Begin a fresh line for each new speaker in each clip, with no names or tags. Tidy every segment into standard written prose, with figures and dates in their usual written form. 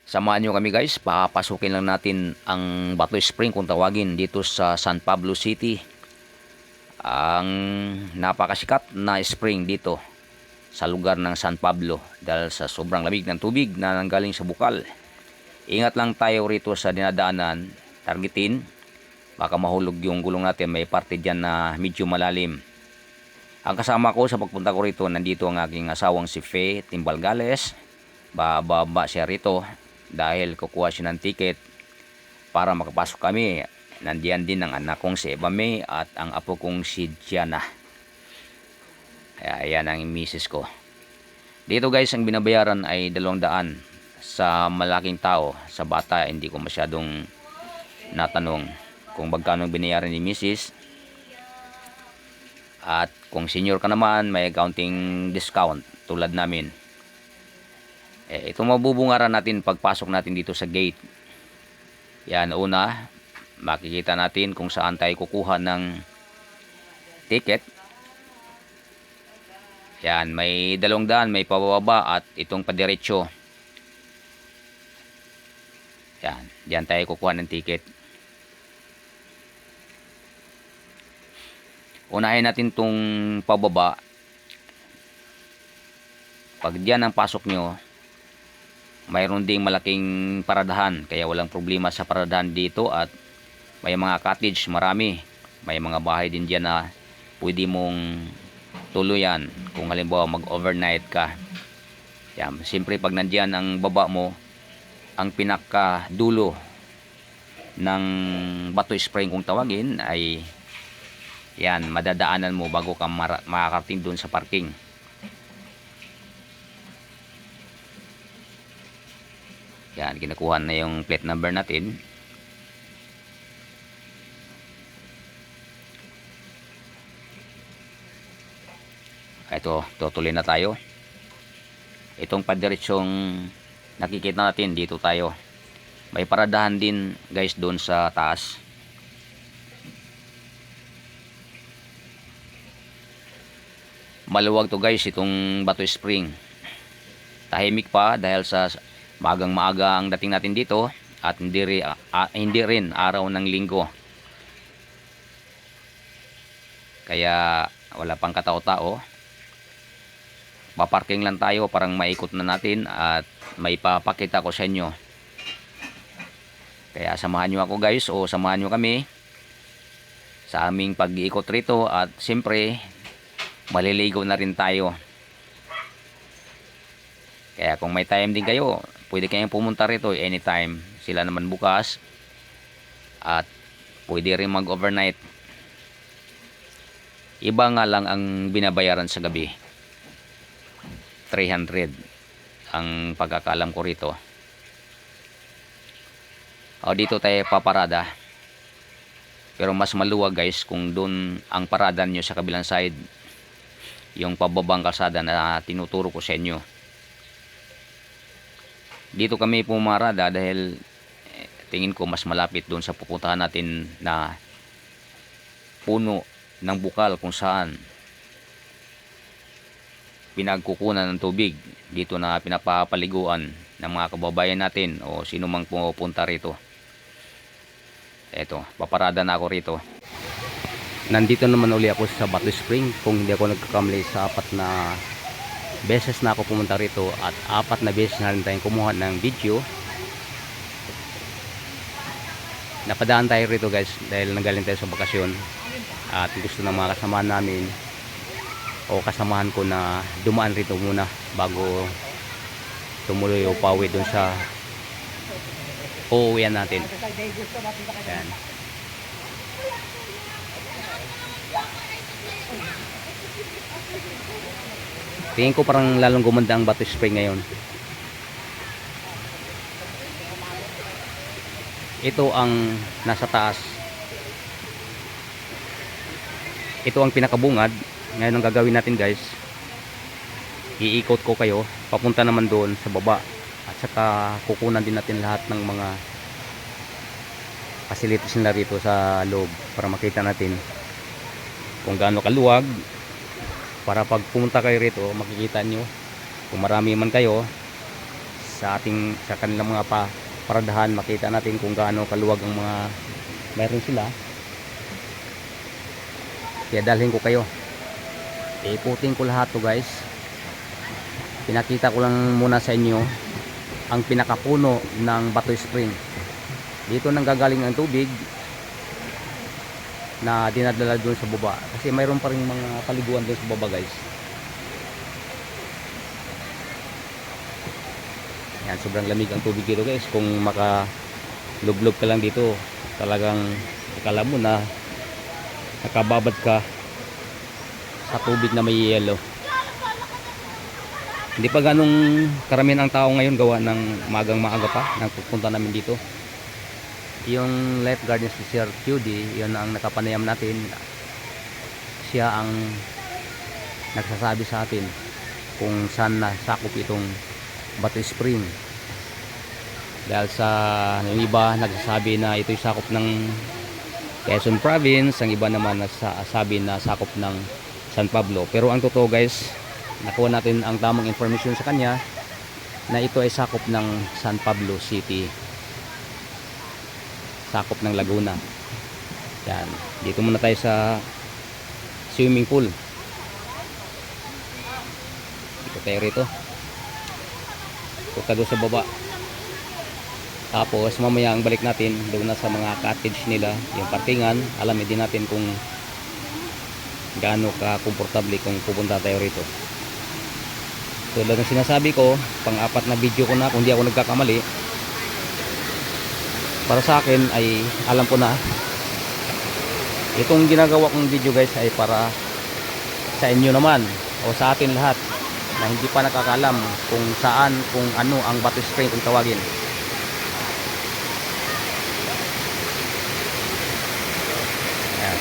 Samahan nyo kami guys, papasukin lang natin ang Bato Spring kung tawagin dito sa San Pablo City. Ang napakasikat na spring dito sa lugar ng San Pablo dahil sa sobrang lamig ng tubig na nanggaling sa bukal. Ingat lang tayo rito sa dinadaanan, targetin, baka mahulog yung gulong natin, may parte dyan na medyo malalim. Ang kasama ko sa pagpunta ko rito, nandito ang aking asawang si Faye Timbalgales. Bababa siya rito dahil kukuha siya ng ticket para makapasok kami. Nandiyan din ang anak kong si Eva May at ang apo kong si Gianna. Ayan ang misis ko. Dito guys, ang binabayaran ay 200 sa malaking tao. Sa bata hindi ko masyadong natanong kung magkano binayaran ni misis. At kung senior ka naman, may accounting discount tulad namin. Ito mabubungaran natin pagpasok natin dito sa gate. Yan, una, makikita natin kung saan tayo kukuha ng ticket. Yan, may 200, may pababa at itong padiretso. Yan, diyan tayo kukuha ng ticket. Unahin natin tong pababa. Pag diyan ang pasok nyo, mayroon ding malaking paradahan, kaya walang problema sa paradahan dito. At may mga cottage, marami. May mga bahay din dyan na pwede mong tuluyan kung halimbawa mag-overnight ka. Yan, siyempre pag nandiyan ang baba mo, ang pinakadulo ng Bato Spring kung tawagin ay yan, madadaanan mo bago ka makakarating doon sa parking. Yan, kinukuha na yung plate number natin. Ito, tutuloy na tayo. Itong padiretsong nakikita natin, dito tayo. May paradahan din guys doon sa taas. Maluwag to guys itong Bato Spring. Tahimik pa dahil sa maagang maaga ang dating natin dito at hindi rin araw ng linggo. Kaya wala pang katao-tao. Paparking lang tayo, parang maikot na natin at may papakita ko sa inyo. Kaya samahan nyo ako guys, o samahan nyo kami sa aming pag-iikot rito. At siyempre maliligo na rin tayo. Kaya kung may time din kayo, pwede kayong pumunta rito anytime. Sila naman bukas. At pwede rin mag-overnight. Iba nga lang ang binabayaran sa gabi. 300 ang pagkakalam ko rito. O, dito tayo paparada. Pero mas maluwag guys kung doon ang parada nyo sa kabilang side. Yung pababang kalsada na tinuturo ko sa inyo. Dito kami pumarada dahil tingin ko mas malapit doon sa pupuntahan natin na puno ng bukal kung saan pinagkukunan ng tubig. Dito na pinapapaliguan ng mga kababayan natin o sino mang pupunta rito. Eto, paparada na ako rito. Nandito naman uli ako sa Bato Spring. Kung hindi ako nagkakamali, sa 4 na beses na ako pumunta rito at 4 na beses na rin tayong kumuha ng video. Napadaan tayo rito guys dahil nanggaling tayo sa bakasyon at gusto ng mga kasamahan namin o kasamahan ko na dumaan rito muna bago tumuloy o pawi dun sa uuwian natin. Ayan. Tingin ko parang lalong gumanda ang Bato Spring ngayon. Ito ang nasa taas. Ito ang pinakabungad. Ngayon ang gagawin natin guys, iikot ko kayo papunta naman doon sa baba. At saka kukunan din natin lahat ng mga facilities nila rito sa loob para makita natin kung gaano kaluwag. Para pag pumunta kayo rito, makikita nyo kung marami man kayo, sa kanilang mga paradahan, makita natin kung gaano kaluwag ang mga mayroon sila. Kaya dalhin ko kayo, iikutin ko lahat to guys. Pinakita ko lang muna sa inyo ang pinakapuno ng Batoy Spring. Dito nang gagaling ang tubig na dinadala doon sa baba, kasi mayroon pa rin mga paliguan doon sa baba guys. Yan, sobrang lamig ang tubig dito guys. Kung makalublog ka lang dito, talagang akala mo na nakababad ka sa tubig na may yelo. Hindi pa ganong karamihan ang tao ngayon, gawa ng magang maaga pa nang pupunta namin dito. Yung lifeguard ni Sir QD, yun ang nakapanayam natin. Siya ang nagsasabi sa atin kung saan nasakop itong Batoy Spring. Dahil sa yung iba nagsasabi na ito'y sakop ng Quezon Province, ang iba naman nagsasabi na sakop ng San Pablo. Pero ang totoo guys, nakuha natin ang tamang information sa kanya na ito ay sakop ng San Pablo City, sakop ng Laguna. Yan, dito muna tayo sa swimming pool. Dito tayo rito, punta doon sa baba. Tapos mamaya ang balik natin doon na sa mga cottage nila, yung parkingan. Alam din natin kung gaano ka komportable kung pupunta tayo rito. Tulad ng sinasabi ko, pang-apat na video ko na kung di ako nagkakamali. Para sa akin ay alam ko na itong ginagawa kong video guys ay para sa inyo naman o sa atin lahat na hindi pa nakakalam kung saan, kung ano ang Batoy Spring kung tawagin. Ayan.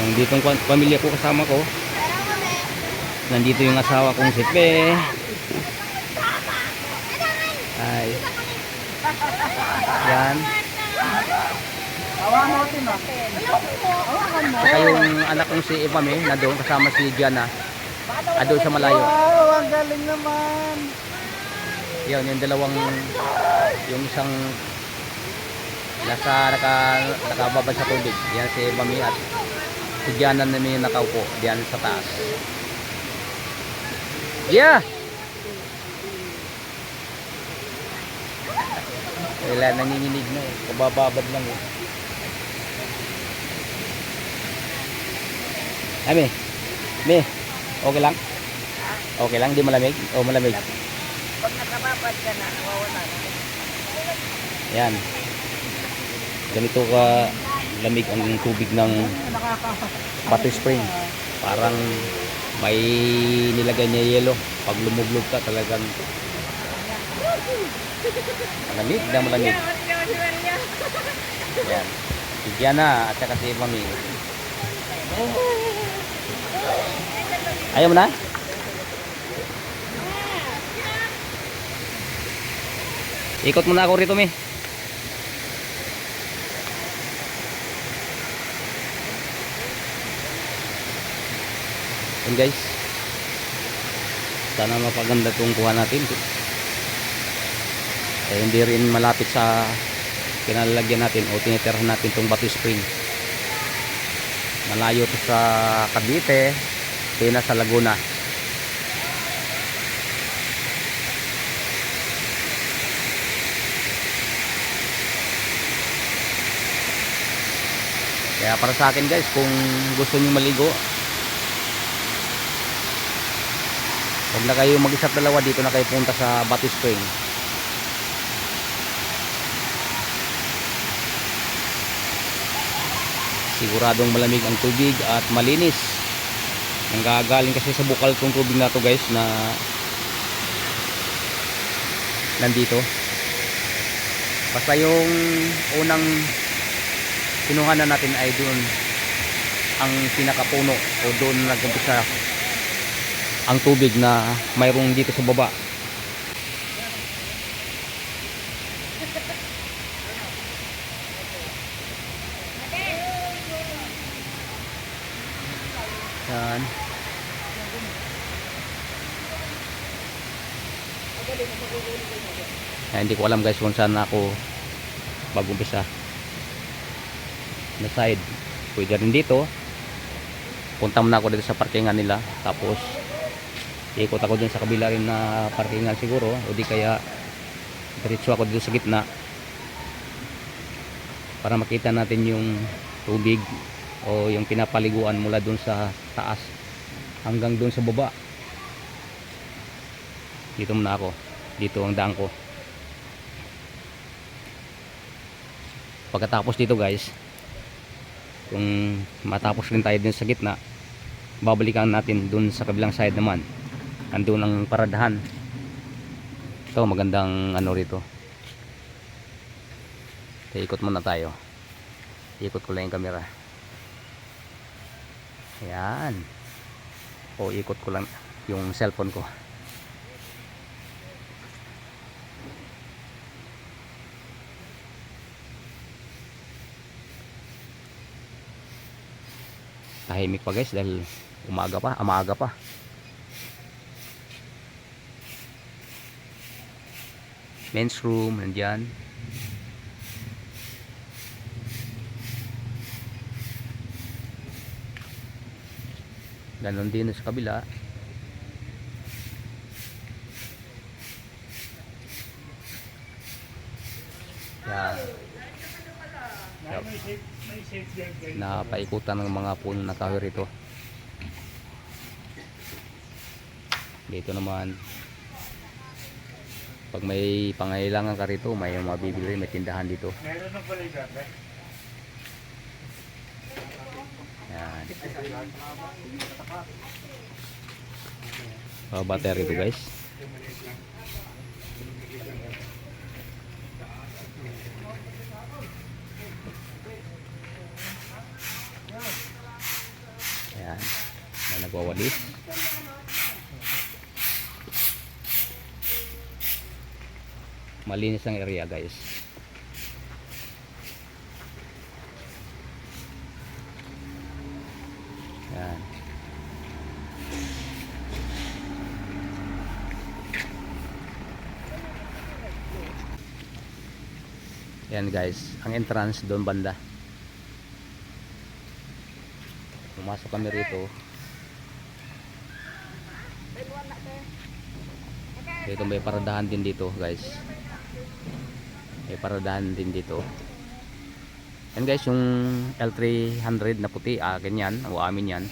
Nandito ang pamilya ko, kasama ko. Nandito yung asawa kong si Pe. Ay. Yan. Saka yung anak kong si Ipame na doon kasama si Gianna. Doon sa malayo.
Wow, ang galing naman.
Yun, yung dalawang, yung isang nakababad sa tubig. Yan si Ipame at si Gianna na may nakaupo diyan sa taas. Yeah. Wala, nanginginig na eh. Kabababad lang eh. Ami, me, okay lang? Okay lang, di malamig? O malamig?
Pag nakababad ka na, nawawala na.
Yan. Ganito ka lamig ang tubig ng Batoy Spring. Parang may nilagay niya yelo. Pag lumublog ka talagang malamig na malamig. Yan. Si Gianna at saka si Mami. Ayaw mo na? Ikot muna ako rito, Mi. Yan guys, sana mapaganda itong kuha natin. Hindi rin malapit sa kinalalagyan natin o tinitirahan natin itong Batoy Spring. Malayo ito sa Cavite, ito na sa Laguna. Kaya para sa akin guys, kung gusto niyo maligo, huwag na kayo mag-isa't dalawa, dito na kayo punta sa Batoy Spring. Siguradong malamig ang tubig at malinis. Nanggagaling kasi sa bukal tong tubig na to guys, na nandito. Basta yung unang kinuhanan natin ay doon ang pinakapuno, o doon nag-umpisa ang tubig na mayroong dito sa baba. Yan. Hindi ko alam guys kung saan ako mag-umpisa. Na side. Pwede rin dito. Punta muna ako dito sa parkingan nila. Tapos ikot ako dun sa kabila rin na parkingan siguro. O di kaya diretso ako dito sa gitna. Para makita natin yung tubig o yung pinapaliguan mula dun sa taas hanggang dun sa baba. Dito muna ako. Dito ang daan ko. Pagkatapos dito guys, kung matapos rin tayo dun sa gitna, babalikan natin dun sa kabilang side naman. Andun ang paradahan. Ito magandang ano rito. Ikot muna tayo. Ikot ko lang yung camera. Ayan. O ikot ko lang yung cellphone ko. Tahimik pa guys dahil maaga pa. Men's room nandyan. Ganon din sa kabila. Yan. Napaikutan ng mga puno na kahoy rito. Dito naman, pag may pangailangan ka rito, may mabibili, may tindahan dito.
Meron na pala yung
Yan. Battery rito guys. Ayan. May nagwawalis. Malinis ang area guys. Ayan. Ayan guys, ang entrance doon banda. Pumasok kami rito. Dito may paradahan din dito guys. May paradahan din dito. Yan guys, yung L300 na puti, akin yan, o amin yan.